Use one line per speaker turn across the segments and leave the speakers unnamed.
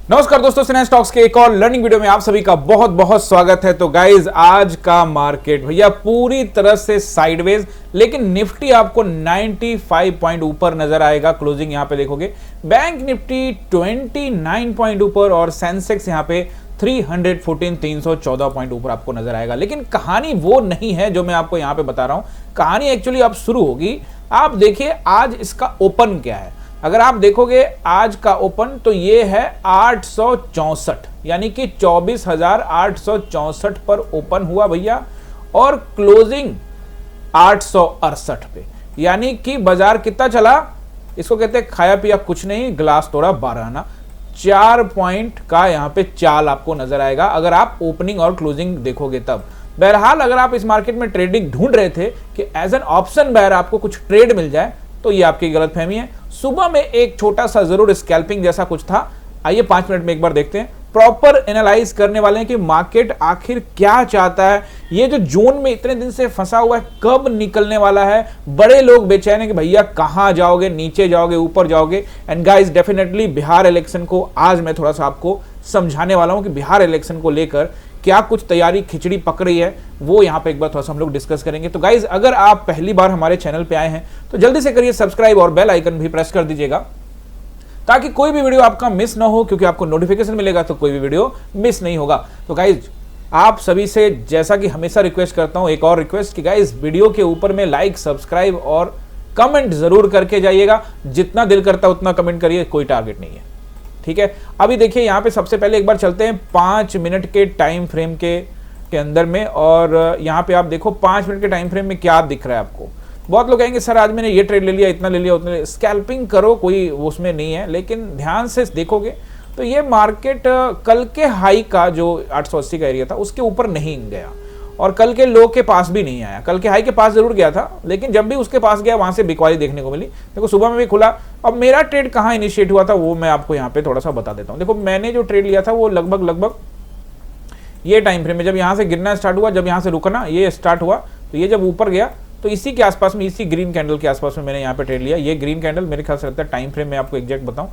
नमस्कार दोस्तों, सिन्हा स्टॉक्स के एक और लर्निंग वीडियो में आप सभी का बहुत बहुत स्वागत है। तो गाइज आज का मार्केट भैया पूरी तरह से साइडवेज, लेकिन निफ्टी आपको 95 पॉइंट ऊपर नजर आएगा। क्लोजिंग यहां पे देखोगे, बैंक निफ्टी 29 पॉइंट ऊपर और सेंसेक्स यहां पे 314 पॉइंट ऊपर आपको नजर आएगा। लेकिन कहानी वो नहीं है जो मैं आपको यहां पे बता रहा हूं। कहानी एक्चुअली अब शुरू होगी। आप देखिए आज इसका ओपन क्या है। अगर आप देखोगे आज का ओपन तो ये है 864, यानी कि 24,864 पर ओपन हुआ भैया, और क्लोजिंग 868 पे, यानी कि बाजार कितना चला, इसको कहते हैं खाया पिया कुछ नहीं, ग्लास तोड़ा 12 आना। 4 पॉइंट का यहां पे चाल आपको नजर आएगा अगर आप ओपनिंग और क्लोजिंग देखोगे तब। बहरहाल अगर आप इस मार्केट में ट्रेडिंग ढूंढ रहे थे कि एज एन ऑप्शन बायर आपको कुछ ट्रेड मिल जाए, तो ये आपकी गलतफहमी है। सुबह में एक छोटा सा जरूर स्कैल्पिंग जैसा कुछ था। आइए 5 मिनट में एक बार देखते हैं, प्रॉपर एनालाइज करने वाले हैं कि मार्केट आखिर क्या चाहता है। ये जो जोन में इतने दिन से फंसा हुआ है कब निकलने वाला है। बड़े लोग बेचैन है कि भैया कहां जाओगे, नीचे जाओगे, ऊपर जाओगे। And guys definitely Bihar election को आज मैं थोड़ा सा आपको समझाने वाला हूं कि बिहार इलेक्शन को लेकर क्या कुछ तैयारी खिचड़ी पक रही है, वो यहां पे एक बार थोड़ा सा हम लोग डिस्कस करेंगे। तो गाइज अगर आप पहली बार हमारे चैनल पे आए हैं तो जल्दी से करिए सब्सक्राइब और बेल आइकन भी प्रेस कर दीजिएगा, ताकि कोई भी वीडियो आपका मिस ना हो, क्योंकि आपको नोटिफिकेशन मिलेगा तो कोई भी वीडियो मिस नहीं होगा। तो गाइज आप सभी से जैसा कि हमेशा रिक्वेस्ट करता हूं, एक और रिक्वेस्ट कि गाइज वीडियो के ऊपर में लाइक, सब्सक्राइब और कमेंट जरूर करके जाइएगा। जितना दिल करता उतना कमेंट करिए, कोई टारगेट नहीं है, ठीक है। अभी देखिए यहां पे सबसे पहले एक बार चलते हैं 5 मिनट के टाइम फ्रेम के अंदर में, और यहां पे आप देखो 5 मिनट के टाइम फ्रेम में क्या दिख रहा है आपको। बहुत लोग कहेंगे सर आज मैंने ये ट्रेड ले लिया, इतना ले लिया, उतना ले लिया। स्कैल्पिंग करो, कोई उसमें नहीं है, लेकिन ध्यान से देखोगे तो ये मार्केट कल के हाई का जो 880 का एरिया था उसके ऊपर नहीं गया, और कल के लो के पास भी नहीं आया। कल के हाई के पास जरूर गया था, लेकिन जब भी उसके पास गया वहां से बिकवाली देखने को मिली। देखो सुबह में भी खुला। अब मेरा ट्रेड कहां इनिशिएट हुआ था वो मैं आपको यहां पे थोड़ा सा बता देता हूं। देखो मैंने जो ट्रेड लिया था वो लगभग ये टाइम फ्रेम में, जब यहां से गिरना स्टार्ट हुआ, जब यहां से रुकना ये स्टार्ट हुआ, तो ये जब ऊपर गया तो इसी के आसपास में, इसी ग्रीन कैंडल के आसपास में मैंने यहाँ पे ट्रेड लिया। ये ग्रीन कैंडल मेरे ख्याल से लगता है टाइम फ्रेम में आपको एग्जैक्ट बताऊं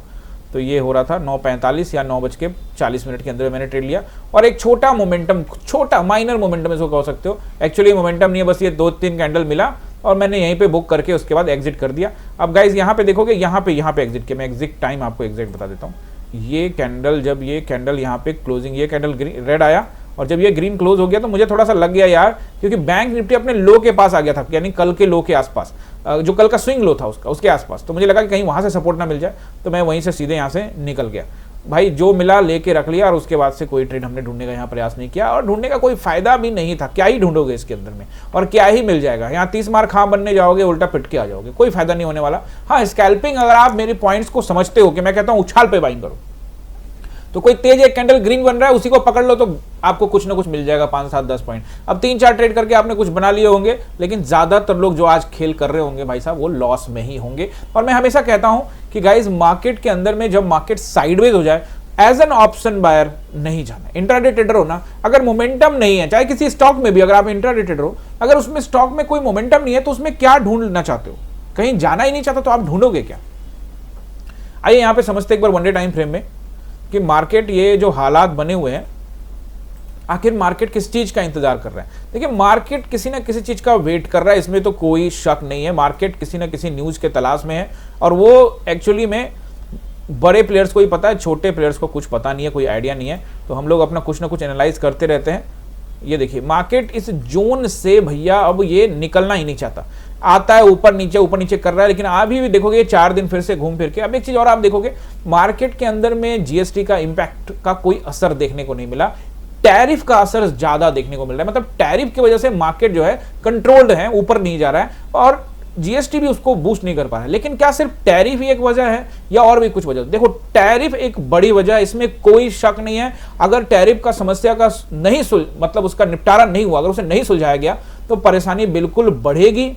तो ये हो रहा था 9:45 या 9:40 के अंदर मैंने ट्रेड लिया, और एक छोटा मोमेंटम, छोटा माइनर मोमेंटम इसको कह सकते हो। एक्चुअली मोमेंटम नहीं है, बस ये 2-3 कैंडल मिला और मैंने यहीं पे बुक करके उसके बाद एग्जिट कर दिया। अब गाइज यहाँ पे देखोगे, यहाँ पे एग्जिट किया। मैं एग्जिट टाइम आपको एग्जैक्ट बता देता हूँ। ये कैंडल, जब ये कैंडल यहाँ पे क्लोजिंग, ये कैंडल रेड आया और जब ये ग्रीन क्लोज हो गया तो मुझे थोड़ा सा लग गया यार, क्योंकि बैंक निफ्टी अपने लो के पास आ गया था, यानी कल के लो के आसपास, जो कल का स्विंग लो था उसके आसपास। तो मुझे लगा कि कहीं वहां से सपोर्ट ना मिल जाए, तो मैं वहीं से सीधे यहाँ से निकल गया। भाई जो मिला लेके रख लिया, और उसके बाद से कोई ट्रेड हमने ढूंढने का यहाँ प्रयास नहीं किया, और ढूंढने का कोई फायदा भी नहीं था। क्या ही ढूंढोगे इसके अंदर में, और क्या ही मिल जाएगा। यहाँ 30 मार खां बनने जाओगे, उल्टा पिट के आ जाओगे, कोई फायदा नहीं होने वाला। हाँ स्कैल्पिंग, अगर आप मेरे पॉइंट्स को समझते हो कि मैं कहता हूँ उछाल पे बाइंग करो, तो कोई तेज एक कैंडल ग्रीन बन रहा है उसी को पकड़ लो, तो आपको कुछ ना कुछ मिल जाएगा, 5, 7, 10 पॉइंट। अब 3-4 ट्रेड करके आपने कुछ बना लिए होंगे, लेकिन ज्यादातर लोग जो आज खेल कर रहे होंगे भाई साहब, वो लॉस में ही होंगे। और मैं हमेशा कहता हूं कि गाइज मार्केट के अंदर में जब मार्केट साइडवेज हो जाए, एज एन ऑप्शन बायर नहीं जाना। इंट्राडे ट्रेडर हो ना, अगर मोमेंटम नहीं है, चाहे किसी स्टॉक में भी, अगर आप इंट्राडे ट्रेडर हो, अगर उसमें स्टॉक में कोई मोमेंटम नहीं है तो उसमें क्या ढूंढना चाहते हो? कहीं जाना ही नहीं चाहता तो आप ढूंढोगे क्या? आइए यहां पे समझते एक बार वनडे टाइम फ्रेम में कि मार्केट, ये जो हालात बने हुए हैं, आखिर मार्केट किस चीज का इंतजार कर रहा है। देखिए मार्केट किसी ना किसी चीज का वेट कर रहा है, इसमें तो कोई शक नहीं है। मार्केट किसी ना किसी न्यूज के तलाश में है, और वो एक्चुअली में बड़े प्लेयर्स को ही पता है, छोटे प्लेयर्स को कुछ पता नहीं है, कोई आइडिया नहीं है। तो हम लोग अपना कुछ ना कुछ एनालाइज करते रहते हैं। ये देखिए मार्केट इस जोन से भैया अब ये निकलना ही नहीं चाहता, आता है ऊपर नीचे कर रहा है। लेकिन अभी भी देखोगे 4 दिन फिर से घूम फिर के। अब एक चीज और आप देखोगे, मार्केट के अंदर में जीएसटी का इंपैक्ट का कोई असर देखने को नहीं मिला, टैरिफ का असर ज्यादा देखने को मिल रहा है। मतलब टैरिफ की वजह से मार्केट जो है कंट्रोल्ड है, ऊपर नहीं जा रहा है, और जीएसटी भी उसको बूस्ट नहीं कर पा रहा है। लेकिन क्या सिर्फ टैरिफ ही एक वजह है या और भी कुछ वजह? देखो टैरिफ एक बड़ी वजह है, इसमें कोई शक नहीं है। अगर टैरिफ का समस्या का नहीं मतलब उसका निपटारा नहीं हुआ, अगर उसे नहीं सुलझाया गया तो परेशानी बिल्कुल बढ़ेगी।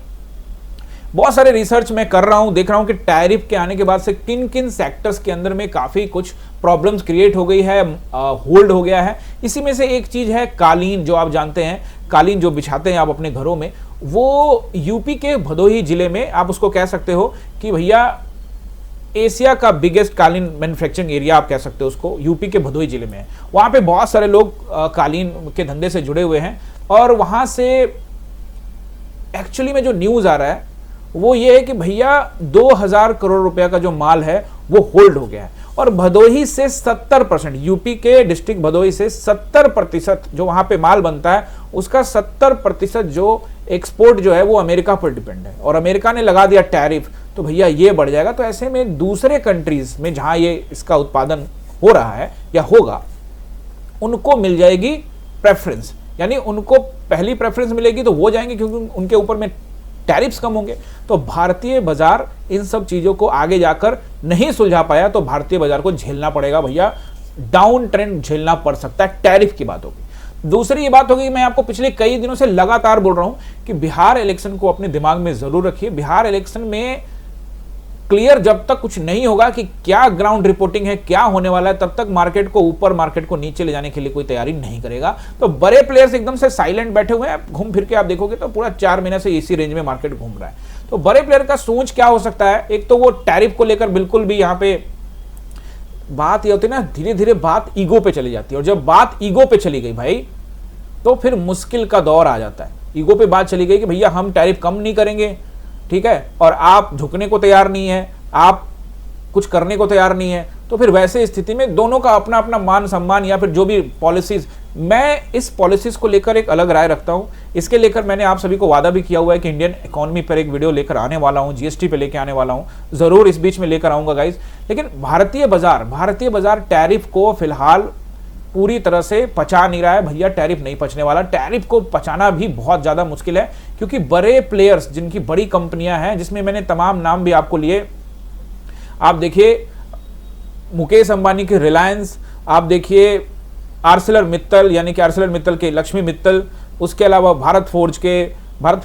बहुत सारे रिसर्च मैं कर रहा हूं, देख रहा हूं कि टैरिफ के आने के बाद से किन किन सेक्टर्स के अंदर में काफी कुछ प्रॉब्लम्स क्रिएट हो गई है, होल्ड हो गया है। इसी में से एक चीज है कालीन, जो आप जानते हैं, कालीन जो बिछाते हैं आप अपने घरों में, वो यूपी के भदोही जिले में आप उसको कह सकते हो कि भैया एशिया का बिगेस्ट कालीन मैन्युफैक्चरिंग एरिया आप कह सकते हो उसको, यूपी के भदोही जिले में है। वहाँ पे बहुत सारे लोग कालीन के धंधे से जुड़े हुए हैं, और वहाँ से एक्चुअली में जो न्यूज़ आ रहा है वो ये है कि भैया 2000 करोड़ रुपया का जो माल है वो होल्ड हो गया है, और भदोही से 70%, यूपी के डिस्ट्रिक्ट भदोही से 70% जो वहाँ पे माल बनता है उसका 70% जो एक्सपोर्ट जो है वो अमेरिका पर डिपेंड है, और अमेरिका ने लगा दिया टैरिफ, तो भैया ये बढ़ जाएगा। तो ऐसे में दूसरे कंट्रीज में जहाँ ये इसका उत्पादन हो रहा है या होगा, उनको मिल जाएगी प्रेफरेंस, यानी उनको पहली प्रेफरेंस मिलेगी तो वो जाएंगे क्योंकि उनके ऊपर में टैरिफ्स कम होंगे। तो भारतीय बाजार इन सब चीजों को आगे जाकर नहीं सुलझा पाया तो भारतीय बाजार को झेलना पड़ेगा भैया, डाउन ट्रेंड झेलना पड़ सकता है, टैरिफ की बात होगी। दूसरी ये बात होगी, मैं आपको पिछले कई दिनों से लगातार बोल रहा हूं कि बिहार इलेक्शन को अपने दिमाग में जरूर रखिए। बिहार इलेक्शन में क्लियर जब तक कुछ नहीं होगा कि क्या ग्राउंड रिपोर्टिंग है, क्या होने वाला है, तब तक मार्केट को ऊपर, मार्केट को नीचे ले जाने के लिए कोई तैयारी नहीं करेगा। तो बड़े प्लेयर्स एकदम से साइलेंट बैठे हुए हैं, घूम फिर के आप देखोगे तो पूरा 4 महीने से इसी रेंज में मार्केट घूम रहा है। तो बड़े प्लेयर का सोच क्या हो सकता है, एक तो वो टैरिफ को लेकर बिल्कुल भी यहाँ पे बात ये होती है ना, धीरे धीरे बात ईगो पे चली जाती है, और जब बात ईगो पे चली गई भाई तो फिर मुश्किल का दौर आ जाता है। ईगो पे बात चली गई कि भैया हम टैरिफ कम नहीं करेंगे, ठीक है, और आप झुकने को तैयार नहीं है, आप कुछ करने को तैयार नहीं है, तो फिर वैसे स्थिति में दोनों का अपना अपना मान सम्मान या फिर जो भी पॉलिसीज, मैं इस पॉलिसीज को लेकर एक अलग राय रखता हूं। इसके लेकर मैंने आप सभी को वादा भी किया हुआ है कि इंडियन इकोनॉमी पर एक वीडियो लेकर आने वाला हूं, जीएसटी पे लेकर आने वाला हूं, जरूर इस बीच में लेकर आऊंगा गाइज। लेकिन भारतीय बाजार टैरिफ को फिलहाल पूरी तरह से पचा नहीं रहा है भैया, टैरिफ नहीं पचने वाला। टैरिफ को पचाना भी बहुत ज्यादा मुश्किल है, क्योंकि बड़े प्लेयर्स जिनकी बड़ी कंपनियां हैं, जिसमें मैंने तमाम नाम भी आपको लिए, आप देखिए मुकेश अंबानी की रिलायंस, आप देखिए आर्सेलर मित्तल यानी कि आर्सेलर मित्तल के लक्ष्मी मित्तल, उसके अलावा भारत फोर्ज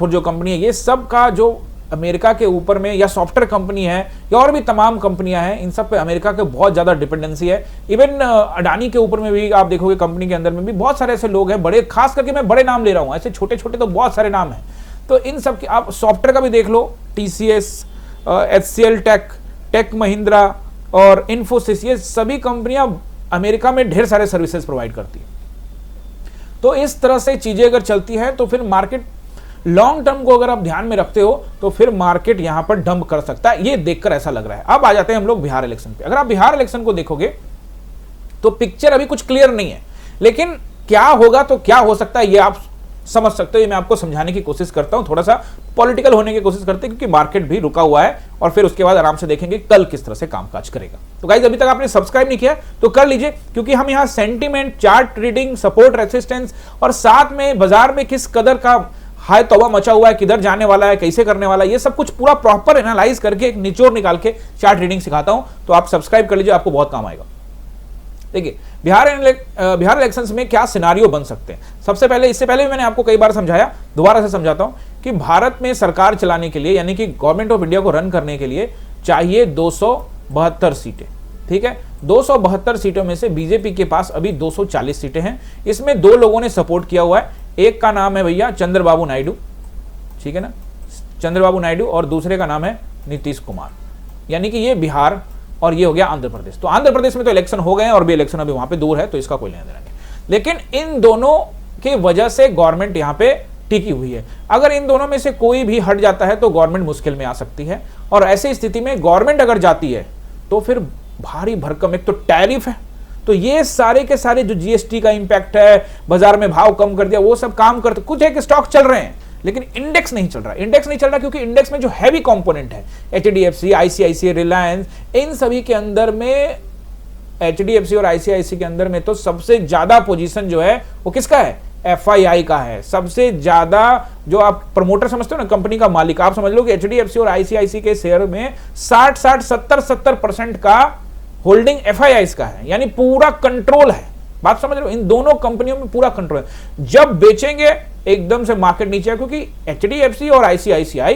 जो कंपनी है, ये सब का जो अमेरिका के ऊपर में या सॉफ्टवेयर कंपनी है या और भी तमाम कंपनियां हैं, इन सब पे अमेरिका के बहुत ज्यादा डिपेंडेंसी है। इवन अडानी के ऊपर में भी आप देखोगे, कंपनी के अंदर में भी बहुत सारे ऐसे लोग हैं बड़े, खास करके मैं बड़े नाम ले रहा हूं, ऐसे छोटे छोटे तो बहुत सारे नाम हैं। तो इन सब के आप सॉफ्टवेयर का भी देख लो, TCS, HCL टेक महिंद्रा और इन्फोसिस, ये सभी कंपनियां अमेरिका में ढेर सारे सर्विसेज प्रोवाइड करती है। तो इस तरह से चीजें अगर चलती हैं तो फिर मार्केट लॉन्ग टर्म को अगर आप ध्यान में रखते हो तो फिर मार्केट यहां पर डंप कर सकता है, ये देखकर ऐसा लग रहा है। अब आ जाते हैं हम लोग बिहार इलेक्शन पे। अगर आप बिहार इलेक्शन को देखोगे तो पिक्चर अभी कुछ क्लियर नहीं है, लेकिन क्या होगा तो क्या हो सकता है ये आप समझ सकते हो। ये मैं आपको समझाने की कोशिश करता हूं, थोड़ा सा पॉलिटिकल होने की कोशिश करते हैं, क्योंकि मार्केट भी रुका हुआ है, और फिर उसके बाद आराम से देखेंगे कल किस तरह से कामकाज करेगा। तो गाइस, अभी तक आपने सब्सक्राइब नहीं किया तो कर लीजिए, क्योंकि हम यहां sentiment, chart reading, support, resistance और साथ में बाजार में किस कदर का हाय तौबा मचा हुआ है, किधर जाने वाला है, कैसे करने वाला है, ये सब कुछ पूरा प्रॉपर एनालाइज करके एक निचोड़ निकाल के चार्ट रीडिंग सिखाता हूं। तो आप सब्सक्राइब कर लीजिए, आपको बहुत काम आएगा। देखिए बिहार इलेक्शंस में क्या सिनारियो बन सकते हैं। सबसे पहले, इससे पहले भी मैंने आपको कई बार समझाया, दोबारा से समझाता हूं कि भारत में सरकार चलाने के लिए, यानी कि गवर्नमेंट ऑफ इंडिया को रन करने के लिए चाहिए 272 सीटें, ठीक है। 272 सीटों में से बीजेपी के पास अभी 240 सीटें हैं। इसमें दो लोगों ने सपोर्ट किया हुआ है, एक का नाम है भैया चंद्रबाबू नायडू, ठीक है ना, चंद्रबाबू नायडू, और दूसरे का नाम है नीतीश कुमार, यानी कि ये बिहार और ये हो गया आंध्र प्रदेश। तो आंध्र प्रदेश में तो इलेक्शन हो गए हैं और भी इलेक्शन अभी वहां पे दूर है, तो इसका कोई लेना देना नहीं। लेकिन इन दोनों की वजह से गवर्नमेंट यहां पे टिकी हुई है। अगर इन दोनों में से कोई भी हट जाता है तो गवर्नमेंट मुश्किल में आ सकती है, और ऐसी स्थिति में गवर्नमेंट अगर जाती है तो फिर भारी भरकम, एक तो टैरिफ है, तो ये सारे के सारे जो जीएसटी का इंपैक्ट है, बाजार में भाव कम कर दिया, वो सब काम करते, कुछ एक स्टॉक चल रहे हैं लेकिन इंडेक्स नहीं चल रहा। इंडेक्स नहीं चल रहा क्योंकि इंडेक्स में जो हैवी कंपोनेंट है, एचडीएफसी, आईसीआईसी, रिलायंस, इन सभी के अंदर में, एचडीएफसी और आईसीआईसी के अंदर में तो सबसे ज्यादा पोजीशन जो है वो किसका है, एफआईआई का है। सबसे ज्यादा जो आप प्रमोटर समझते हो ना, कंपनी का मालिक, आप समझ लो कि एचडीएफसी और आईसीआईसी के शेयर में 60, 70% का होल्डिंग एफआईआई का है, यानी पूरा कंट्रोल है। बात समझ रहे हो, इन दोनों कंपनियों में पूरा कंट्रोल है। जब बेचेंगे एकदम से मार्केट नीचे, क्योंकि एचडीएफसी और आईसीआईसीआई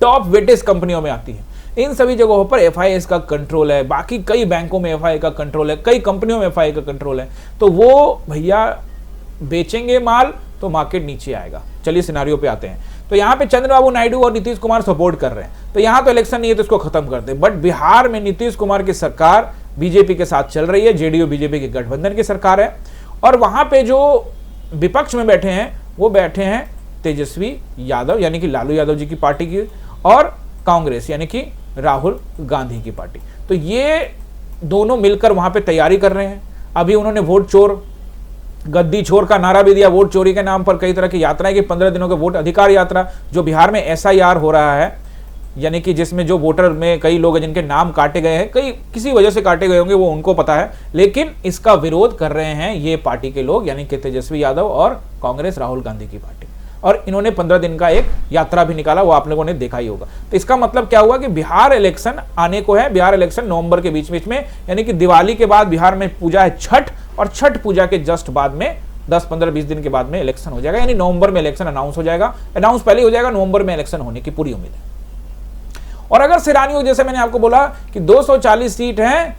टॉप वेटेज कंपनियों में आती है। इन सभी जगहों पर एफआईआई का कंट्रोल है, बाकी कई बैंकों में एफआईआई का कंट्रोल है, कई कंपनियों में एफआईआई का कंट्रोल है। तो वो भैया बेचेंगे माल तो मार्केट नीचे आएगा। चलिए सिनारियो पे आते हैं। तो यहाँ पे चंद्रबाबू नायडू और नीतीश कुमार सपोर्ट कर रहे हैं, तो यहाँ तो इलेक्शन नहीं है तो इसको खत्म कर दे। बट बिहार में नीतीश कुमार की सरकार बीजेपी के साथ चल रही है, जेडीयू बीजेपी की गठबंधन की सरकार है, और वहां पे जो विपक्ष में बैठे हैं वो बैठे हैं तेजस्वी यादव यानी कि लालू यादव जी की पार्टी की, और कांग्रेस यानी कि राहुल गांधी की पार्टी। तो ये दोनों मिलकर वहां पे तैयारी कर रहे हैं। अभी उन्होंने वोट चोर, गद्दी चोर का नारा भी दिया, वोट चोरी के नाम पर कई तरह की यात्राएं की, 15 दिनों के वोट अधिकार यात्रा, जो बिहार में SIR हो रहा है, यानी कि जिसमें जो वोटर में कई लोग हैं जिनके नाम काटे गए हैं, कई किसी वजह से काटे गए होंगे, वो उनको पता है, लेकिन इसका विरोध कर रहे हैं ये पार्टी के लोग, यानी कि तेजस्वी यादव और कांग्रेस राहुल गांधी की पार्टी। और इन्होंने 15 दिन का एक यात्रा भी निकाला, वो आप लोगों ने देखा ही होगा। तो इसका मतलब क्या हुआ कि बिहार इलेक्शन आने को है। बिहार इलेक्शन नवंबर के बीच में, यानी कि दिवाली के बाद बिहार में पूजा है छठ, और छठ पूजा के जस्ट बाद में 10, 15, 20 दिन के बाद में इलेक्शन हो जाएगा, यानी नवंबर में इलेक्शन अनाउंस हो जाएगा। अनाउंस पहले हो जाएगा, नवंबर में इलेक्शन होने की पूरी उम्मीद है। और अगर सिरानियों, जैसे मैंने आपको बोला कि 240 सीट हैं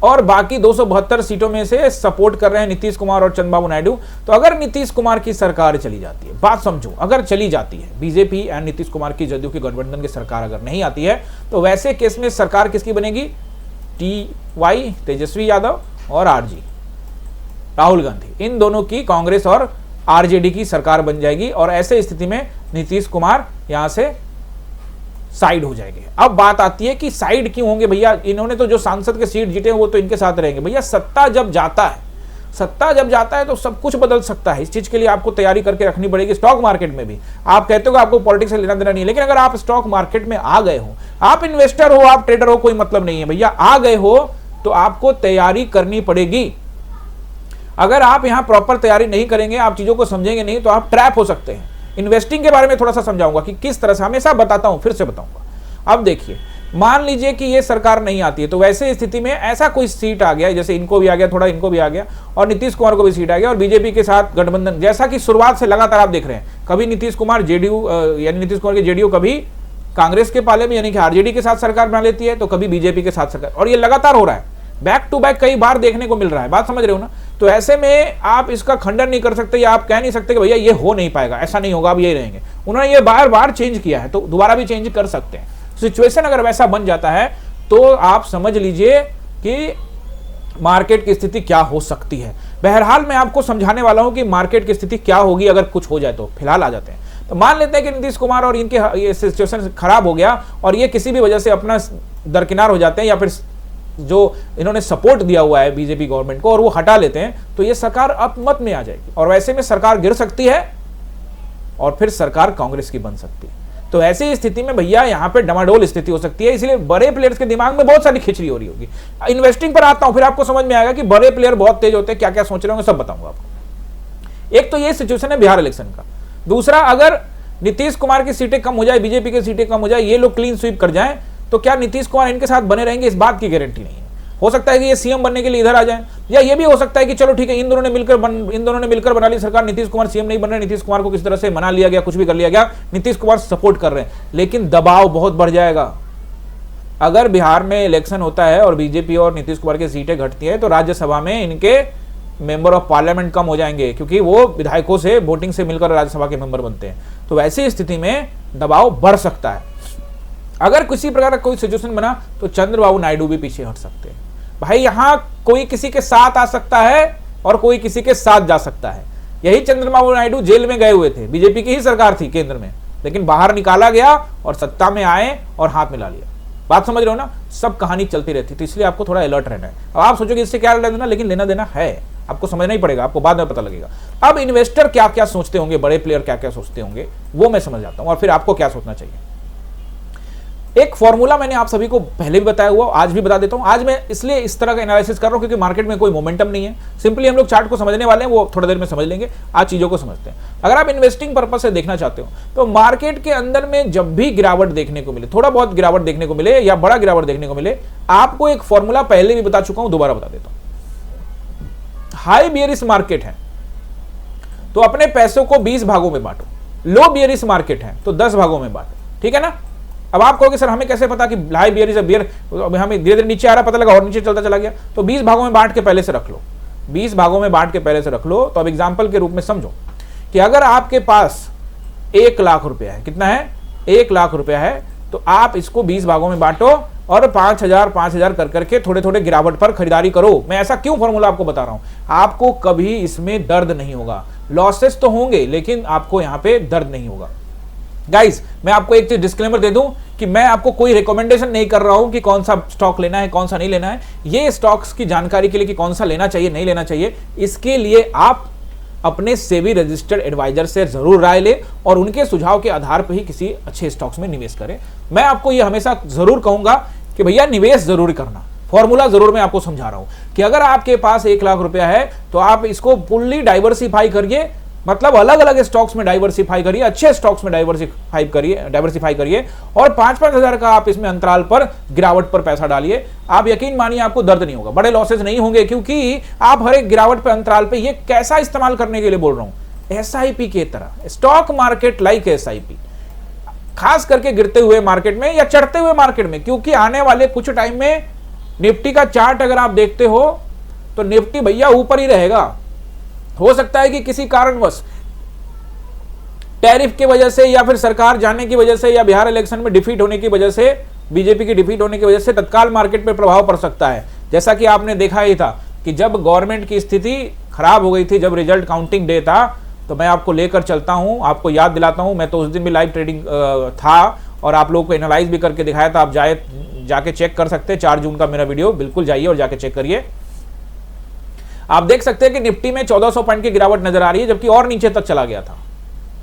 और बाकी 272 सीटों में से सपोर्ट कर रहे हैं नीतीश कुमार और चंद्रबाबू नायडू, तो अगर नीतीश कुमार की सरकार चली जाती है, बात समझो, अगर चली जाती है बीजेपी एंड नीतीश कुमार की जदयू की गठबंधन की सरकार अगर नहीं आती है, तो वैसे केस में सरकार किसकी बनेगी? TY तेजस्वी यादव और RG राहुल गांधी, इन दोनों की कांग्रेस और RJD की सरकार बन जाएगी। और ऐसे स्थिति में नीतीश कुमार यहां से साइड हो जाएंगे। अब बात आती है कि साइड क्यों होंगे भैया, इन्होंने तो जो सांसद के सीट जीते हैं वो तो इनके साथ रहेंगे। भैया सत्ता जब जाता है तो सब कुछ बदल सकता है। इस चीज के लिए आपको तैयारी करके रखनी पड़ेगी। स्टॉक मार्केट में भी आप कहते हो कि आपको पॉलिटिक्स से लेना देना नहीं है, लेकिन अगर आप स्टॉक मार्केट में आ गए हो, आप इन्वेस्टर हो, आप ट्रेडर हो, कोई मतलब नहीं है भैया, आ गए हो तो आपको तैयारी करनी पड़ेगी। अगर आप यहां प्रॉपर तैयारी नहीं करेंगे, आप चीजों को समझेंगे नहीं, तो आप ट्रैप हो सकते हैं। इन्वेस्टिंग के बारे में थोड़ा सा समझाऊंगा कि किस तरह से, हमेशा बताता हूं, फिर से बताऊंगा। अब देखिए, मान लीजिए कि ये सरकार नहीं आती है, तो वैसे स्थिति में ऐसा कोई सीट आ गया, जैसे इनको भी आ गया, थोड़ा इनको भी आ गया, और नीतीश कुमार को भी सीट आ गया, और बीजेपी के साथ गठबंधन, जैसा कि शुरुआत से लगातार आप देख रहे हैं, कभी नीतीश कुमार जेडीयू यानी नीतीश कुमार की जेडीयू कभी कांग्रेस के पाले में यानी कि आरजेडी के साथ सरकार बना लेती है, तो कभी बीजेपी के साथ सरकार, और ये लगातार हो रहा है, बैक टू बैक कई बार देखने को मिल रहा है। बात समझ रहे हो ना? तो ऐसे में आप इसका खंडन नहीं कर सकते, या आप कह नहीं सकते कि भैया ये हो नहीं पाएगा, ऐसा नहीं होगा, अब यही रहेंगे। उन्होंने ये बार बार चेंज किया है, तो दोबारा भी चेंज कर सकते हैं। सिचुएशन अगर वैसा बन जाता है तो आप समझ लीजिए कि मार्केट की स्थिति क्या हो सकती है। बहरहाल मैं आपको समझाने वाला हूं कि मार्केट की स्थिति क्या होगी अगर कुछ हो जाए तो। फिलहाल आ जाते हैं, तो मान लेते हैं कि नीतीश कुमार और इनके ये सिचुएशन खराब हो गया और ये किसी भी वजह से अपना दरकिनार हो जाते हैं, या फिर जो इन्होंने सपोर्ट दिया हुआ है बीजेपी गवर्नमेंट को और वो हटा लेते हैं, तो ये सरकार अपमत में आ जाएगी, और वैसे में सरकार गिर सकती है और फिर सरकार कांग्रेस की बन सकती है। तो ऐसी स्थिति में भैया यहाँ पे डमाडोल स्थिति हो सकती है। इसलिए बड़े प्लेयर्स के दिमाग में बहुत सारी खिचड़ी हो रही होगी। इन्वेस्टिंग पर आता हूं, फिर आपको समझ में आएगा कि बड़े प्लेयर बहुत तेज होते हैं, क्या क्या सोच रहे होंगे सब बताऊंगा आपको। एक तो ये सिचुएशन है बिहार इलेक्शन का। दूसरा, अगर नीतीश कुमार की सीटें कम हो जाए, बीजेपी की सीटें कम हो जाए, ये लोग क्लीन स्वीप कर जाएं, तो क्या नीतीश कुमार इनके साथ बने रहेंगे? इस बात की गारंटी नहीं है। हो सकता है कि ये सीएम बनने के लिए इधर आ जाए, या ये भी हो सकता है कि चलो ठीक है, इन दोनों ने मिलकर बना ली सरकार, नीतीश कुमार सीएम नहीं बन रहे, नीतीश कुमार को किस तरह से मना लिया गया, कुछ भी कर लिया गया, नीतीश कुमार सपोर्ट कर रहे हैं, लेकिन दबाव बहुत बढ़ जाएगा। अगर बिहार में इलेक्शन होता है और बीजेपी और नीतीश कुमार की सीटें घटती है, तो राज्यसभा में इनके मेंबर ऑफ पार्लियामेंट कम हो जाएंगे, क्योंकि वो विधायकों से वोटिंग से मिलकर राज्यसभा के मेंबर बनते हैं। तो ऐसी स्थिति में दबाव बढ़ सकता है। अगर किसी प्रकार का कोई सिचुएशन बना तो चंद्रबाबू नायडू भी पीछे हट सकते हैं। भाई यहां कोई किसी के साथ आ सकता है और कोई किसी के साथ जा सकता है। यही चंद्रबाबू नायडू जेल में गए हुए थे, बीजेपी की ही सरकार थी केंद्र में, लेकिन बाहर निकाला गया और सत्ता में आए और हाथ मिला लिया। बात समझ रहे हो ना? सब कहानी चलती रहती, तो इसलिए आपको थोड़ा अलर्ट रहना है। अब आप सोचोगे इससे क्या लेना देना, लेकिन लेना देना है, आपको समझना ही पड़ेगा, आपको बाद में पता लगेगा। अब इन्वेस्टर क्या क्या सोचते होंगे, बड़े प्लेयर क्या क्या सोचते होंगे, वो मैं समझ जाता हूं, और फिर आपको क्या सोचना चाहिए। एक फॉर्मूला मैंने आप सभी को पहले भी बताया हुआ, आज भी बता देता हूं। आज मैं इसलिए इस तरह का एनालिसिस कर रहा हूं क्योंकि मार्केट में कोई मोमेंटम नहीं है। सिंपली हम लोग चार्ट को समझने वाले हैं, वो थोड़ी देर में समझ लेंगे। आज चीजों को समझते हैं। अगर आप इन्वेस्टिंग पर्पस से देखना चाहते हो, तो मार्केट के अंदर में जब भी गिरावट देखने को मिले, थोड़ा बहुत गिरावट देखने को मिले या बड़ा गिरावट देखने को मिले, आपको एक फॉर्मूला पहले भी बता चुका हूं, दोबारा बता देता हूं। हाई बियरिश मार्केट है तो अपने पैसों को 20 भागों में बांटो, लो बियरिश मार्केट है तो 10 भागों में बांटो, ठीक है ना? अब आप कहोगे सर हमें कैसे पता कि हाई बियर बियर, हमें धीरे धीरे नीचे आ रहा, पता लगा और नीचे चलता चला गया। तो 20 भागों में बांट के पहले से रख लो, 20 भागों में बांट के पहले से रख लो। तो अब एग्जांपल के रूप में समझो कि अगर आपके पास 1,00,000 रुपया है। कितना है? 1,00,000 रुपया है। तो आप इसको 20 भागों में बांटो और 5,000 कर करके थोड़े थोड़े गिरावट पर खरीदारी करो। मैं ऐसा क्यों फॉर्मूला आपको बता रहा हूं? आपको कभी इसमें दर्द नहीं होगा। लॉसेस तो होंगे लेकिन आपको यहां पे दर्द नहीं होगा। गाइस, मैं आपको एक चीज डिस्क्लेमर दे दूं कि मैं आपको कोई रिकमेंडेशन नहीं कर रहा हूं कि कौन सा स्टॉक लेना है, कौन सा नहीं लेना है। ये स्टॉक्स की जानकारी के लिए कि कौन सा लेना चाहिए, नहीं लेना चाहिए, इसके लिए आप अपने सेबी रजिस्टर्ड एडवाइजर से जरूर राय ले और उनके सुझाव के आधार पर ही किसी अच्छे स्टॉक्स में निवेश करें। मैं आपको यह हमेशा जरूर कहूंगा कि भैया निवेश जरूर करना। फॉर्मूला जरूर मैं आपको समझा रहा हूं कि अगर आपके पास 1,00,000 रुपया है तो आप इसको फुल्ली डाइवर्सिफाई करिए, मतलब अलग अलग स्टॉक्स में डाइवर्सिफाई करिए, अच्छे स्टॉक्स में डाइवर्सिफाई करिए और 5-5 हजार का आप इसमें अंतराल पर गिरावट पर पैसा डालिए। आप यकीन मानिए आपको दर्द नहीं होगा, बड़े लॉसेस नहीं होंगे, क्योंकि आप हर एक गिरावट पर अंतराल पे ये कैसा इस्तेमाल करने के लिए बोल रहा हूं, SIP की तरह, स्टॉक मार्केट लाइक SIP, खास करके गिरते हुए मार्केट में या चढ़ते हुए मार्केट में। क्योंकि आने वाले कुछ टाइम में निफ्टी का चार्ट अगर आप देखते हो तो निफ्टी भैया ऊपर ही रहेगा। हो सकता है कि किसी कारणवश टैरिफ की वजह से या फिर सरकार जाने की वजह से या बिहार इलेक्शन में डिफीट होने की वजह से, बीजेपी की डिफीट होने की वजह से तत्काल मार्केट पर प्रभाव पड़ सकता है। जैसा कि आपने देखा ही था कि जब गवर्नमेंट की स्थिति खराब हो गई थी, जब रिजल्ट काउंटिंग डे था, तो मैं आपको लेकर चलता हूं, आपको याद दिलाता हूं। मैं तो उस दिन भी लाइव ट्रेडिंग था और आप लोगों को एनालाइज भी करके दिखाया था। आप जाके चेक कर सकते हैं, 4 जून का मेरा वीडियो, बिल्कुल जाइए और जाके चेक करिए। आप देख सकते हैं कि निफ्टी में 1400 पॉइंट की गिरावट नजर आ रही है, जबकि और नीचे तक चला गया था,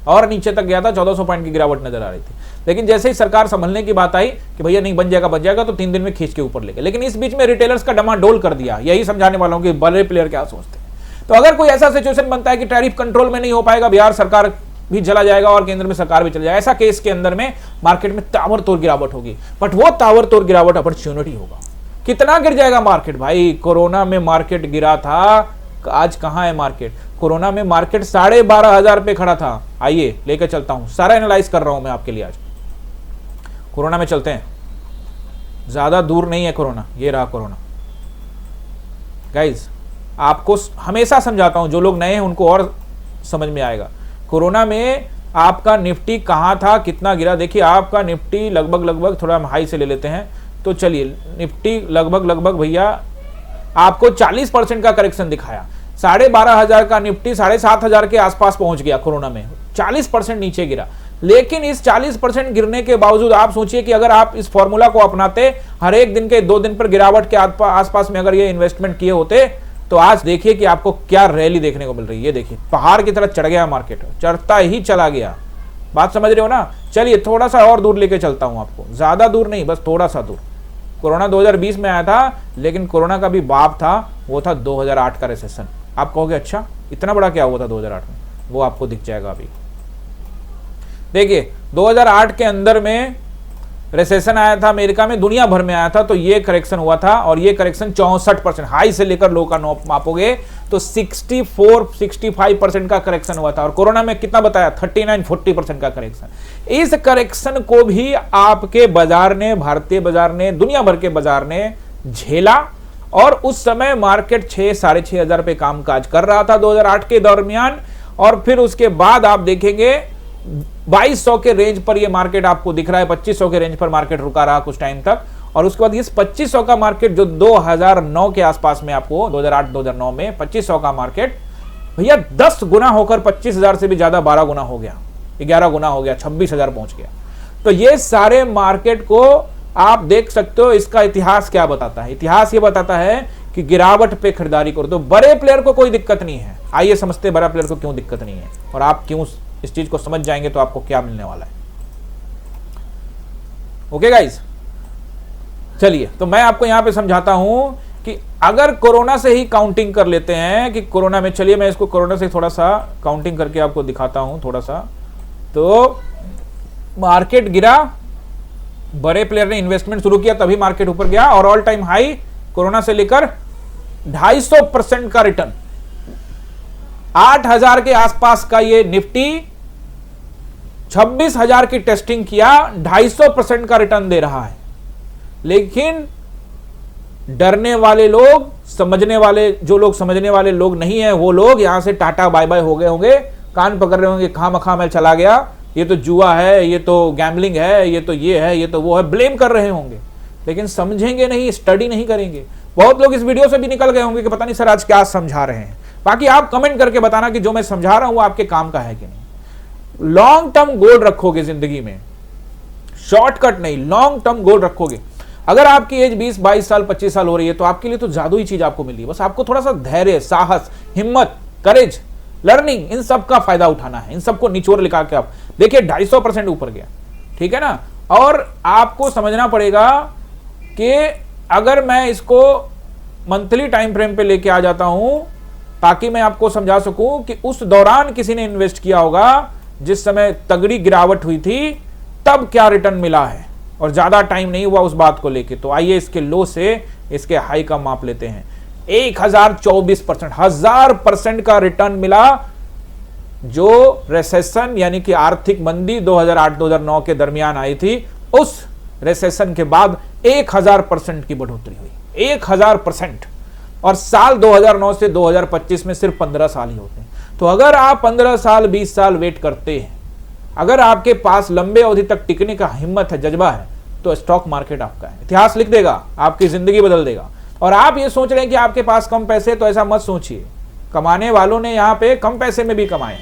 और नीचे तक गया था, 1400 पॉइंट की गिरावट नजर आ रही थी। लेकिन जैसे ही सरकार संभलने की बात आई कि भैया नहीं बन जाएगा, तो 3 दिन में खींच के ऊपर ले गए। लेकिन इस बीच में रिटेलर्स का डमाडोल कर दिया। यही समझाने वाला हूं कि बड़े प्लेयर क्या सोचते हैं। तो अगर कोई ऐसा सिचुएशन बनता है कि टैरिफ कंट्रोल में नहीं हो पाएगा, बिहार सरकार भी चला जाएगा और केंद्र में सरकार भी चला जाएगा, ऐसा केस के अंदर में मार्केट में ताबड़तोड़ गिरावट होगी। बट वो ताबड़तोड़ गिरावट अपॉर्चुनिटी होगा। कितना गिर जाएगा मार्केट? भाई कोरोना में मार्केट गिरा था, आज कहां है मार्केट? कोरोना में मार्केट 12,500 पे खड़ा था। आइए लेकर चलता हूं, सारा एनालाइज कर रहा हूं मैं आपके लिए। आज कोरोना में चलते हैं, ज्यादा दूर नहीं है कोरोना। ये रहा कोरोना। गाइज, आपको हमेशा समझाता हूं, जो लोग नए हैं उनको और समझ में आएगा। कोरोना में आपका निफ्टी कहां था, कितना गिरा? देखिए आपका निफ्टी लगभग थोड़ा हम हाई से ले लेते हैं, तो चलिए निफ्टी लगभग भैया आपको 40% का करेक्शन दिखाया। 12,500 का निफ्टी 7,500 के आसपास पहुंच गया कोरोना में, 40% नीचे गिरा। लेकिन इस 40% गिरने के बावजूद आप सोचिए कि अगर आप इस फॉर्मूला को अपनाते, हर एक दिन के 2 दिन पर गिरावट के आसपास में अगर ये इन्वेस्टमेंट किए होते, तो आज देखिए कि आपको क्या रैली देखने को मिल रही है। ये देखिए पहाड़ की तरह चढ़ गया मार्केट, चढ़ता ही चला गया। बात समझ रहे हो ना? चलिए थोड़ा सा और दूर लेके चलता हूं आपको, ज्यादा दूर नहीं, बस थोड़ा सा दूर। कोरोना 2020 में आया था, लेकिन कोरोना का भी बाप था, वो था 2008 का रिसेशन। आप कहोगे अच्छा इतना बड़ा क्या हुआ था 2008 में? वो आपको दिख जाएगा अभी। देखिए 2008 के अंदर में रिसेशन आया था अमेरिका में, दुनिया भर में आया था, तो ये करेक्शन हुआ था और ये करेक्शन 64%, हाई से लेकर लो का मापोगे तो 64-65% का करेक्शन हुआ था। और कोरोना में कितना बताया? 39-40% का करेक्शन। इस करेक्शन को भी आपके बाजार ने, भारतीय बाजार ने, दुनिया भर के बाजार ने झेला और उस समय मार्केट 6-6,500 पे कामकाज कर रहा था 2008 के दरमियान। और फिर उसके बाद आप देखेंगे 2200 के रेंज पर ये मार्केट आपको दिख रहा है, 2500 के रेंज पर मार्केट रुका रहा कुछ टाइम तक। और उसके बाद इस 2500 का मार्केट जो 2009 के आसपास में आपको 2008-2009 में 2500 का मार्केट भैया 10 गुना होकर 25,000 से भी ज्यादा 12 गुना हो गया, 11 गुना हो गया, 26,000 पहुंच गया। तो ये सारे मार्केट को आप देख सकते हो। इसका इतिहास क्या बताता है? इतिहास ये बताता है कि गिरावट पे खरीदारी करो तो बड़े प्लेयर को कोई दिक्कत नहीं है। आइए समझते हैं बड़ा प्लेयर को क्यों दिक्कत नहीं है और आप क्यों इस चीज को समझ जाएंगे तो आपको क्या मिलने वाला है। ओके गाइस, चलिए तो मैं आपको यहां पे समझाता हूं कि अगर कोरोना से ही काउंटिंग कर लेते हैं कि कोरोना में, चलिए मैं इसको कोरोना से थोड़ा सा काउंटिंग करके आपको दिखाता हूं थोड़ा सा। तो मार्केट गिरा, बड़े प्लेयर ने इन्वेस्टमेंट शुरू किया तभी मार्केट ऊपर गया और ऑल टाइम हाई कोरोना से लेकर 250% का रिटर्न, 8,000 के आसपास का ये निफ्टी 26,000 की टेस्टिंग किया, 250% का रिटर्न दे रहा है। लेकिन डरने वाले लोग, समझने वाले, जो लोग समझने वाले लोग नहीं है, वो लोग यहां से टाटा बाय बाय हो गए होंगे, कान पकड़ रहे होंगे, खामखा मैं चला गया, ये तो जुआ है, ये तो गैम्बलिंग है, ये तो ये है, ये तो वो है, ब्लेम कर रहे होंगे, लेकिन समझेंगे नहीं, स्टडी नहीं करेंगे। बहुत लोग इस वीडियो से भी निकल गए होंगे कि पता नहीं सर आज क्या समझा रहे हैं। बाकी आप कमेंट करके बताना कि जो मैं समझा रहा हूं वो आपके काम का है कि नहीं। लॉन्ग टर्म गोल रखोगे जिंदगी में, शॉर्टकट नहीं, लॉन्ग टर्म गोल रखोगे। अगर आपकी एज 20, 22 साल, 25 साल हो रही है तो आपके लिए तो जादुई चीज आपको मिली है। बस आपको थोड़ा सा धैर्य, साहस, हिम्मत, करेज, लर्निंग, इन सब का फायदा उठाना है। इन सबको निचोड़ लिखा के आप देखिए 250% ऊपर गया, ठीक है ना। और आपको समझना पड़ेगा कि अगर मैं इसको मंथली टाइम फ्रेम पे लेके आ जाता हूं ताकि मैं आपको समझा सकूं कि उस दौरान किसी ने इन्वेस्ट किया होगा जिस समय तगड़ी गिरावट हुई थी, तब क्या रिटर्न मिला है, और ज्यादा टाइम नहीं हुआ उस बात को लेके। तो आइए इसके लो से इसके हाई का माप लेते हैं। 1024%, 1000% का रिटर्न मिला जो रेसेशन यानी कि आर्थिक मंदी 2008-2009 के दरमियान आई थी, उस रेसेशन के बाद 1000% की बढ़ोतरी हुई, 1000%। और साल 2009 से 2025 में सिर्फ 15 साल ही होते हैं। तो अगर आप 15 साल 20 साल वेट करते हैं, अगर आपके पास लंबे अवधि तक टिकने का हिम्मत है, जज्बा है, तो स्टॉक मार्केट आपका है। इतिहास लिख देगा, आपकी जिंदगी बदल देगा। और आप ये सोच रहे हैं कि आपके पास कम पैसे, तो ऐसा मत सोचिए। कमाने वालों ने यहाँ पे कम पैसे में भी कमाए।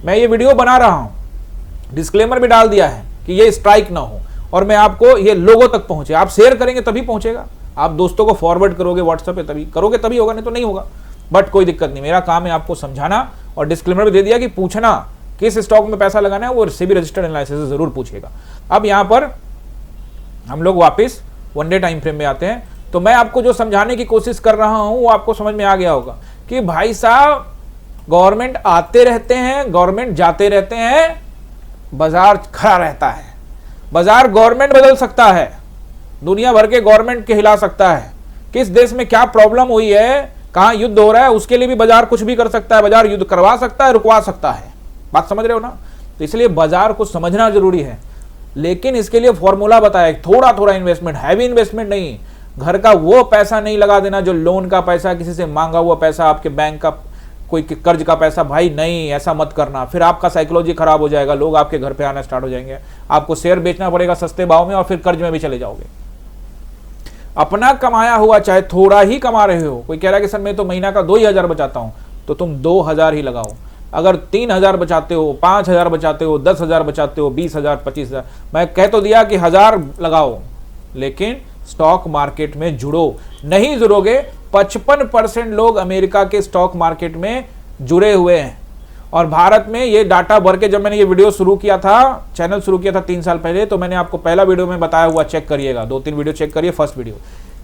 मैं ये वीडियो बना रहा हूँ, डिस्क्लेमर भी डाल दिया है कि ये स्ट्राइक ना हो और मैं आपको ये लोगों तक पहुंचे। आप शेयर करेंगे तभी पहुंचेगा, आप दोस्तों को फॉरवर्ड करोगे व्हाट्सएप पे तभी करोगे, तभी होगा, नहीं तो नहीं होगा। बट कोई दिक्कत नहीं, मेरा काम है आपको समझाना। और डिस्क्लेमर भी दे दिया कि पूछना किस स्टॉक में पैसा लगाना है, वो सेबी रजिस्टर्ड एनालिसिस से जरूर पूछेगा। अब यहां पर हम लोग वापस वन डे टाइम फ्रेम में आते हैं। तो मैं आपको जो समझाने की कोशिश कर रहा हूं वो आपको समझ में आ गया होगा कि भाई साहब, गवर्नमेंट आते रहते हैं, गवर्नमेंट जाते रहते हैं, बाजार खड़ा रहता है। बाजार गवर्नमेंट बदल सकता है, दुनिया भर के गवर्नमेंट के हिला सकता है। किस देश में क्या प्रॉब्लम हुई है, कहां युद्ध हो रहा है, उसके लिए भी बाजार कुछ भी कर सकता है। बाजार युद्ध करवा सकता है, रुकवा सकता है। बात समझ रहे हो ना। तो इसलिए बाजार को समझना जरूरी है, लेकिन इसके लिए फॉर्मूला बताया, थोड़ा थोड़ा इन्वेस्टमेंट, हैवी इन्वेस्टमेंट नहीं। घर का वो पैसा नहीं लगा देना जो लोन का पैसा, किसी से मांगा हुआ पैसा, आपके बैंक का कोई कर्ज का पैसा, भाई नहीं, ऐसा मत करना। फिर आपका साइकोलॉजी खराब हो जाएगा, लोग आपके घर पे आना स्टार्ट हो जाएंगे, आपको शेयर बेचना पड़ेगा सस्ते भाव में और फिर कर्ज में भी चले जाओगे। अपना कमाया हुआ, चाहे थोड़ा ही कमा रहे हो, कोई कह रहा है कि सर मैं तो महीना का 2000 बचाता हूं, तो तुम 2000 ही लगाओ। अगर 3000 बचाते हो, 5000 बचाते हो, 10,000 बचाते हो, 20,000, 25,000, मैं कह तो दिया कि 1000 लगाओ, लेकिन स्टॉक मार्केट में जुड़ो। नहीं जुड़ोगे, 55% लोग अमेरिका के स्टॉक मार्केट में जुड़े हुए हैं। और भारत में ये डाटा भर के, जब मैंने ये वीडियो शुरू किया था, चैनल शुरू किया था 3 साल पहले, तो मैंने आपको पहला वीडियो में बताया हुआ, चेक करिएगा, 2-3 वीडियो चेक करिए, फर्स्ट वीडियो,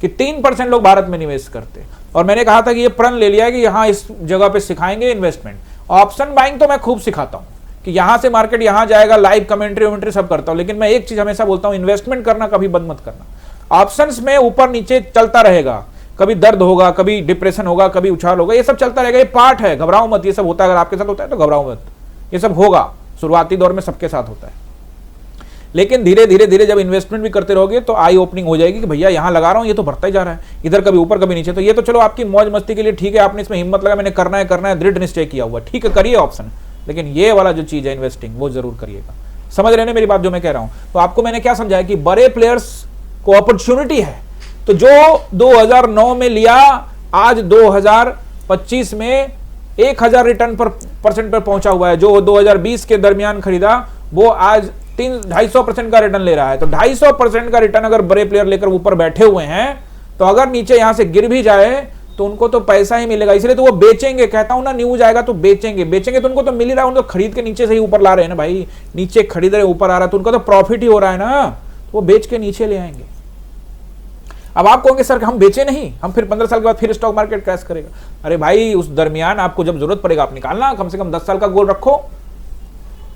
कि 3% लोग भारत में निवेश करते। और मैंने कहा था कि ये प्रण ले लिया है कि यहाँ इस जगह पे सिखाएंगे इन्वेस्टमेंट। ऑप्शन बाइंग तो मैं खूब सिखाता हूँ कि यहाँ से मार्केट यहाँ जाएगा, लाइव कमेंट्री वमेंट्री सब करता हूँ, लेकिन मैं एक चीज हमेशा बोलता हूँ, इन्वेस्टमेंट करना कभी बंद मत करना। ऑप्शंस में ऊपर नीचे चलता रहेगा, कभी दर्द होगा, कभी डिप्रेशन होगा, कभी उछाल होगा, ये सब चलता रहेगा, ये पार्ट है, घबराओ मत। ये सब होता है, अगर आपके साथ होता है तो घबराओ मत, ये सब होगा, शुरुआती दौर में सबके साथ होता है। लेकिन धीरे धीरे धीरे जब इन्वेस्टमेंट भी करते रहोगे तो आई ओपनिंग हो जाएगी कि भैया यहाँ लगा रहा हूँ, ये तो बढ़ता ही जा रहा है, इधर कभी ऊपर कभी नीचे। तो ये तो चलो आपकी मौज मस्ती के लिए ठीक है, आपने इसमें हिम्मत लगा, मैंने करना है, दृढ़ निश्चय किया हुआ, ठीक है, करिए ऑप्शन। लेकिन ये वाला जो चीज है इन्वेस्टिंग, वो जरूर करिएगा। समझ रहे हैं मेरी बात जो मैं कह रहा हूँ। तो आपको मैंने क्या समझाया कि बड़े प्लेयर्स को अपॉर्चुनिटी है, तो जो 2009 में लिया, आज 2025 में 1000 रिटर्न परसेंट पर पहुंचा हुआ है। जो 2020 के दरमियान खरीदा, वो आज 250% का रिटर्न ले रहा है। तो 250% का रिटर्न अगर बड़े प्लेयर लेकर ऊपर बैठे हुए हैं, तो अगर नीचे यहां से गिर भी जाए तो उनको तो पैसा ही मिलेगा। इसलिए तो वो बेचेंगे, कहता हूं ना, न्यूज आएगा तो बेचेंगे तो उनको तो मिल ही रहा है, उनको खरीद के नीचे से ही ऊपर ला रहे हैं ना भाई, नीचे खरीद रहे ऊपर आ रहा है, तो उनका तो प्रॉफिट ही हो रहा है ना, तो वो बेच के नीचे ले आएंगे। अब आप कहोगे सर हम बेचे नहीं, हम फिर 15 साल के बाद फिर स्टॉक मार्केट क्रैश करेगा। अरे भाई, उस दरमियान आपको जब जरूरत पड़ेगा आप निकालना, कम से कम 10 साल का गोल रखो।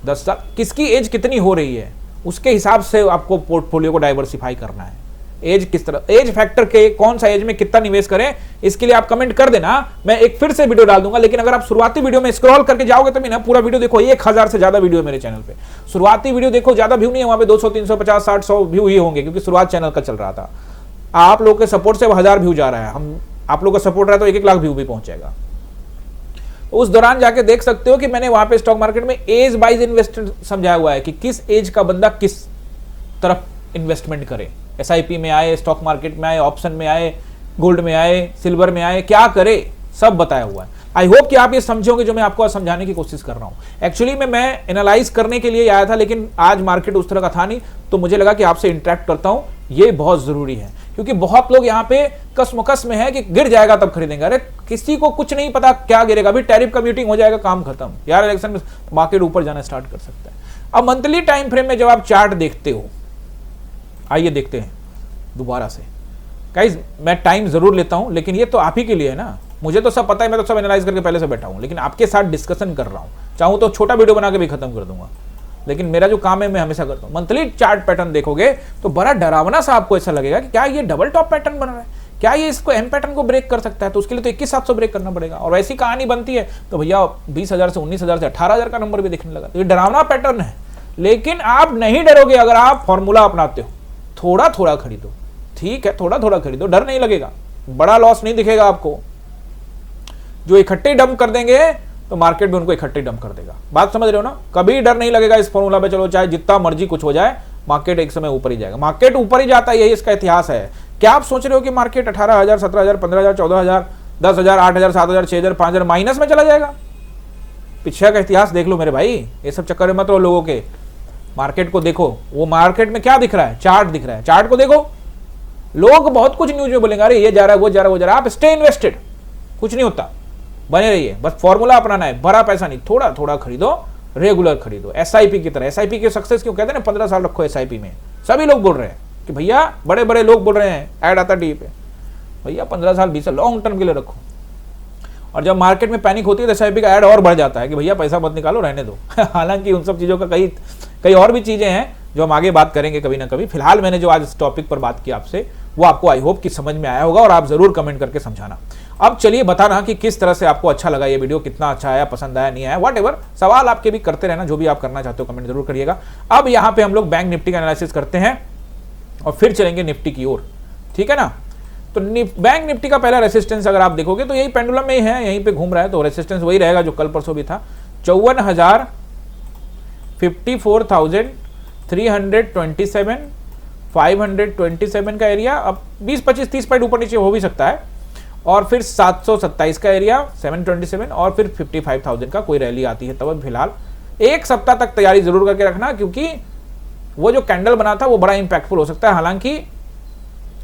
10 साल, किसकी एज कितनी हो रही है उसके हिसाब से आपको पोर्टफोलियो को डाइवर्सिफाई करना है। एज किस तरह, एज फैक्टर के कौन सा एज में कितना निवेश करें, इसके लिए आप कमेंट कर देना, मैं एक फिर से वीडियो डाल दूंगा। लेकिन अगर आप शुरुआती वीडियो में स्क्रॉल करके जाओगे तभी ना, पूरा वीडियो देखो, 1000 से ज्यादा वीडियो मेरे चैनल पे। शुरुआती वीडियो देखो, ज्यादा व्यू नहीं है वहां पे, 200, 350, 60, 100 व्यू ही होंगे, क्योंकि शुरुआत चैनल का चल रहा था। आप लोगों के सपोर्ट से 1000 व्यू जा रहा है, हम आप लोगों का सपोर्ट रहा तो 1-1 लाख व्यू भी पहुंच जाएगा। उस दौरान जाके देख सकते हो कि मैंने वहां पे स्टॉक मार्केट में एज वाइज इन्वेस्टर समझाया हुआ है कि किस एज का बंदा किस तरफ इन्वेस्टमेंट करे, एसआईपी में आए, स्टॉक मार्केट में आए, ऑप्शन में आए, गोल्ड में आए, सिल्वर में आए, क्या करे, सब बताया हुआ है। आई होप कि आप ये समझोगे जो मैं आपको समझाने की कोशिश कर रहा हूं। एक्चुअली में मैं एनालाइज करने के लिए आया था, लेकिन आज मार्केट उस तरह का था नहीं, तो मुझे लगा कि आपसे इंटरेक्ट करता हूं, ये बहुत जरूरी है, क्योंकि बहुत लोग यहाँ पे कसमकस में है कि गिर जाएगा तब खरीदेंगे। अरे किसी को कुछ नहीं पता क्या गिरेगा, अभी टैरिफ का मीटिंग हो जाएगा, काम खत्म यार, इलेक्शन में मार्केट ऊपर जाना स्टार्ट कर सकता है। अब मंथली टाइम फ्रेम में जब आप चार्ट देखते हो, आइए देखते हैं दोबारा से। गाइस मैं टाइम जरूर लेता हूं, लेकिन ये तो आप ही के लिए है ना, मुझे तो सब पता है, मैं तो सब एनालाइज करके पहले से बैठा हूं, लेकिन आपके साथ डिस्कशन कर रहा हूं। चाहूं तो छोटा वीडियो बना के भी खत्म कर दूंगा, लेकिन मेरा जो काम है मैं हमेशा करता हूं। मंथली चार्ट पैटर्न देखोगे तो बड़ा डरावना सा आपको ऐसा लगेगा कि क्या ये डबल टॉप पैटर्न बन रहा है, क्या ये इसको एम पैटर्न को ब्रेक कर सकता है, तो उसके लिए तो 21,700 ब्रेक करना पड़ेगा। और ऐसी कहानी बनती है तो भैया 20,000 से 19,000 से 18,000 का नंबर भी दिखने लगा। तो ये डरावना पैटर्न है, लेकिन आप नहीं डरोगे अगर आप फॉर्मूला अपनाते हो। थोड़ा थोड़ा खरीदो, ठीक है, थोड़ा थोड़ा खरीदो, डर नहीं लगेगा, बड़ा लॉस नहीं दिखेगा आपको। जो इकट्ठे डंप कर देंगे तो मार्केट भी उनको इकट्ठे डंप कर देगा। बात समझ रहे हो ना, कभी डर नहीं लगेगा इस फॉर्मूला पे। चलो चाहे जितना मर्जी कुछ हो जाए, मार्केट एक समय ऊपर ही जाएगा, मार्केट ऊपर ही जाता है, यही इसका इतिहास है। क्या आप सोच रहे हो कि मार्केट 18,000, 17,000, 15,000, 14,000, 10,000, 8,000, 7,000, 6,000, 5,000 माइनस में चला जाएगा? पीछे का इतिहास देख लो मेरे भाई, ये सब चक्कर में मत रहो लोगों के। मार्केट को देखो, वो मार्केट में क्या दिख रहा है, चार्ट दिख रहा है, चार्ट को देखो। लोग बहुत कुछ न्यूज में बोलेंगे, अरे ये जा रहा है, वो जा रहा है, वो जा रहा है। आप स्टे इन्वेस्टेड, कुछ नहीं होता, बने रहिए, बस फॉर्मूला अपनाना है। बड़ा पैसा नहीं, थोड़ा थोड़ा खरीदो, रेगुलर खरीदो, एसआईपी की तरह। एसआईपी के सक्सेस क्यों कहते हैं ना, 15 साल रखो एसआईपी में। सभी लोग बोल रहे हैं कि भैया, बड़े बड़े लोग बोल रहे हैं, ऐड आता टीवी पे, भैया 15 साल 20 साल लॉन्ग टर्म के लिए रखो। और जब मार्केट में पैनिक होती है तो एसआईपी का ऐड और बढ़ जाता है कि भैया पैसा मत निकालो, रहने दो। हालांकि उन सब चीजों का कई और भी चीजें हैं जो हम आगे बात करेंगे कभी ना कभी। फिलहाल मैंने जो आज इस टॉपिक पर बात की आपसे, वो आपको आई होप कि समझ में आया होगा, और आप जरूर कमेंट करके समझाना। अब चलिए बताना कि किस तरह से आपको अच्छा लगा ये वीडियो, कितना अच्छा आया, पसंद आया, नहीं आया, व्हाटएवर। सवाल आपके भी करते रहना, जो भी आप करना चाहते हो कमेंट जरूर करिएगा। अब यहाँ पे हम लोग बैंक निफ्टी का एनालिसिस करते हैं और फिर चलेंगे निफ्टी की ओर, ठीक है ना। तो बैंक निफ्टी का पहला रेसिस्टेंस अगर आप देखोगे तो यही पेंडुलम में ही है, यहीं पे घूम रहा है, तो रेसिस्टेंस वही रहेगा जो कल परसों भी था, 54,000, 54,327, 527 का एरिया। अब 20, 25, 30 पॉइंट ऊपर नीचे हो भी सकता है, और फिर 727 का एरिया, 727, और फिर 55,000 का कोई रैली आती है तब। फिलहाल एक सप्ताह तक तैयारी जरूर करके रखना, क्योंकि वो जो कैंडल बना था वो बड़ा इंपैक्टफुल हो सकता है। हालांकि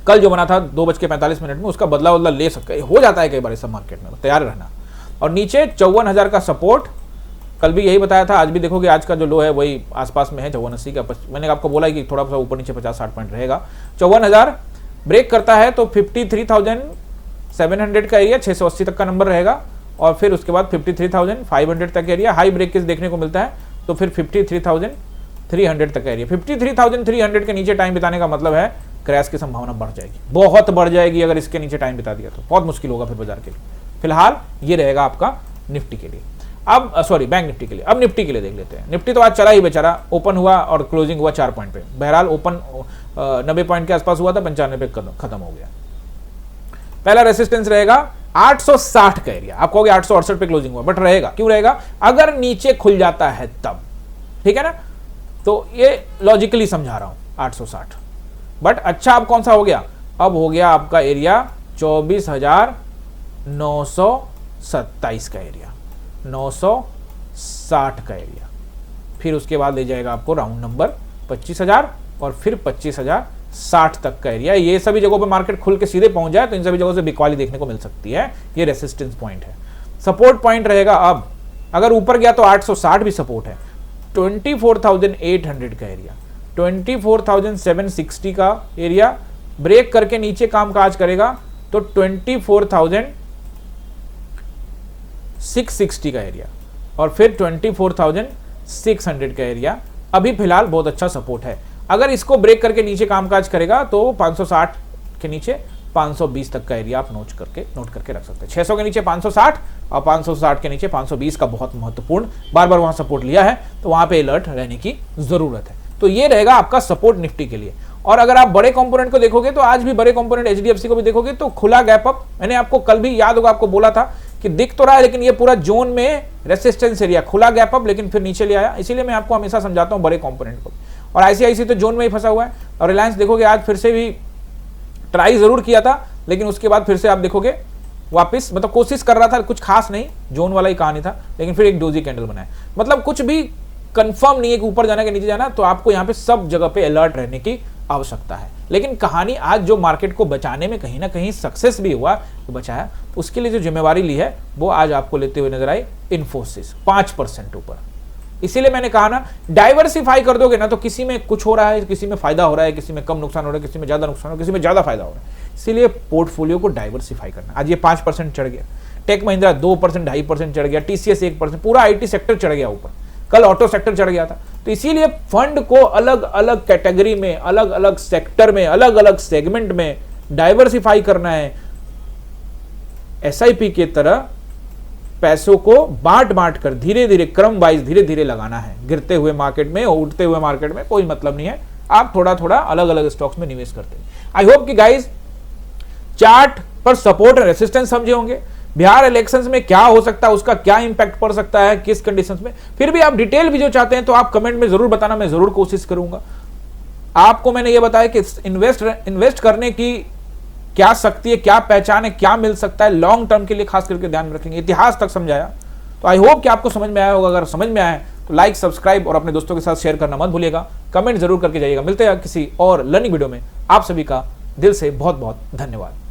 कल जो बना था 2:45 में, उसका बदला ले सकता है, हो जाता है कई बार सब मार्केट में, तैयार रहना। और नीचे 54,000 का सपोर्ट, कल भी यही बताया था, आज भी देखोगे आज का जो लो है वही आसपास में है, 5480 का। मैंने आपको बोला कि थोड़ा सा ऊपर नीचे 50-60 पॉइंट रहेगा। 54,000 ब्रेक करता है तो 53,700 का एरिया, 680 तक का नंबर रहेगा, और फिर उसके बाद 53,500 तक एरिया। हाई ब्रेक किस देखने को मिलता है तो फिर 53,300 तक एरिया। 53,300 के नीचे टाइम बिताने का मतलब है क्रैश की संभावना बढ़ जाएगी, बहुत बढ़ जाएगी। अगर इसके नीचे टाइम बिता दिया तो बहुत मुश्किल होगा फिर बाजार के लिए। फिलहाल ये रहेगा आपका निफ्टी के लिए। अब सॉरी बैंक निफ्टी के लिए। अब निफ्टी के लिए देख लेते हैं। निफ्टी तो आज चला ही बेचारा, ओपन हुआ और क्लोजिंग हुआ 4 पॉइंट पे। बहरहाल ओपन 90 पॉइंट के आसपास हुआ था, 95 पे खत्म हो गया। पहला रेसिस्टेंस रहेगा 860 का एरिया। आप कहोगे 868 पे क्लोजिंग हुआ, बट रहेगा, क्यों रहेगा, अगर नीचे खुल जाता है तब, ठीक है ना। तो ये लॉजिकली समझा रहा हूं 860। बट अच्छा अब कौन सा हो गया, अब हो गया आपका एरिया 24,927 का एरिया, 960 का एरिया। फिर उसके बाद ले जाएगा आपको राउंड नंबर 25,000, और फिर 25,060 तक का एरिया। ये सभी जगहों पे मार्केट खुल के सीधे पहुंच जाए तो इन सभी जगहों से बिकवाली देखने को मिल सकती है। ये रेसिस्टेंस पॉइंट है। सपोर्ट पॉइंट रहेगा, अब अगर ऊपर गया तो 860 भी सपोर्ट है। 24,800 का एरिया, 24,760 का एरिया। ब्रेक करके नीचे कामकाज करेगा तो 24,660 का एरिया, और फिर 24,600 का एरिया। अभी फिलहाल बहुत अच्छा सपोर्ट है। अगर इसको ब्रेक करके नीचे कामकाज करेगा तो 560 के नीचे 520 तक का एरिया आप नोट करके रख सकते हैं। 600 के नीचे 560 और 560 के नीचे 520 का बहुत महत्वपूर्ण, बार बार वहां सपोर्ट लिया है, तो वहां पे अलर्ट रहने की जरूरत है। तो ये रहेगा आपका सपोर्ट निफ्टी के लिए। और अगर आप बड़े कंपोनेंट को देखोगे तो आज भी बड़े कंपोनेंट एचडीएफसी को भी देखोगे तो खुला गैप अप। मैंने आपको कल भी याद होगा, आपको बोला था कि दिख तो रहा है लेकिन ये पूरा जोन में रेसिस्टेंस एरिया, खुला गैप अप लेकिन फिर नीचे ले आया। इसीलिए मैं आपको हमेशा समझाता हूं बड़े कंपोनेंट को। और आईसीआईसी तो जोन में ही फंसा हुआ है। और रिलायंस देखोगे आज फिर से भी ट्राई जरूर किया था, लेकिन उसके बाद फिर से आप देखोगे वापस, मतलब कोशिश कर रहा था, कुछ खास नहीं, जोन वाला ही कहानी था, लेकिन फिर एक डोजी कैंडल बनाया। मतलब कुछ भी कंफर्म नहीं है कि ऊपर जाना कि नीचे जाना, तो आपको यहाँ पे सब जगह पे अलर्ट रहने की आवश्यकता है। लेकिन कहानी आज जो मार्केट को बचाने में कहीं ना कहीं सक्सेस भी हुआ, तो बचाया, उसके लिए जो जिम्मेवारी ली है वो आज आपको लेते हुए नजर आई इन्फोसिस 5% ऊपर। इसीलिए मैंने कहा ना, डाइवर्सिफाई कर दोगे ना तो किसी में कुछ हो रहा है, किसी में फायदा हो रहा है, किसी में कम नुकसान हो रहा है, किसी में ज्यादा नुकसान हो रहा है, किसी में ज्यादा फायदा हो रहा है। इसीलिए पोर्टफोलियो को डाइवर्सिफाई करना। आज ये 5% चढ़ गया, टेक महिंद्रा 2%, 2.5% चढ़ गया, टीसीएस 1%, पूरा आईटी सेक्टर चढ़ गया ऊपर, कल ऑटो सेक्टर चढ़ गया था। तो इसीलिए फंड को अलग अलग कैटेगरी में, अलग अलग सेक्टर में, अलग अलग सेगमेंट में डाइवर्सिफाई करना है। एसआईपी की तरह पैसों को बांट बांट कर धीरे धीरे, क्रम वाइज धीरे धीरे लगाना है। गिरते हुए मार्केट में, उठते हुए मार्केट में कोई मतलब नहीं है। आप थोड़ा थोड़ा अलग अलग स्टॉक्स में निवेश करते हैं। आई होप कि गाइज चार्ट पर सपोर्ट और रेसिस्टेंस समझे होंगे। बिहार इलेक्शंस में क्या हो सकता है, उसका क्या इंपैक्ट पड़ सकता है, किस कंडीशंस में। फिर भी आप डिटेल वीडियो चाहते हैं तो आप कमेंट में जरूर बताना, मैं जरूर कोशिश करूंगा। आपको मैंने ये बताया कि इन्वेस्ट करने की क्या शक्ति है, क्या पहचान है, क्या मिल सकता है लॉन्ग टर्म के लिए, खास करके ध्यान में रखेंगे। इतिहास तक समझाया, तो आई होप कि आपको समझ में आया होगा। अगर समझ में आया तो लाइक, सब्सक्राइब और अपने दोस्तों के साथ शेयर करना मत भूलिएगा। कमेंट जरूर करके जाइएगा। मिलते हैं किसी और लर्निंग वीडियो में। आप सभी का दिल से बहुत बहुत धन्यवाद।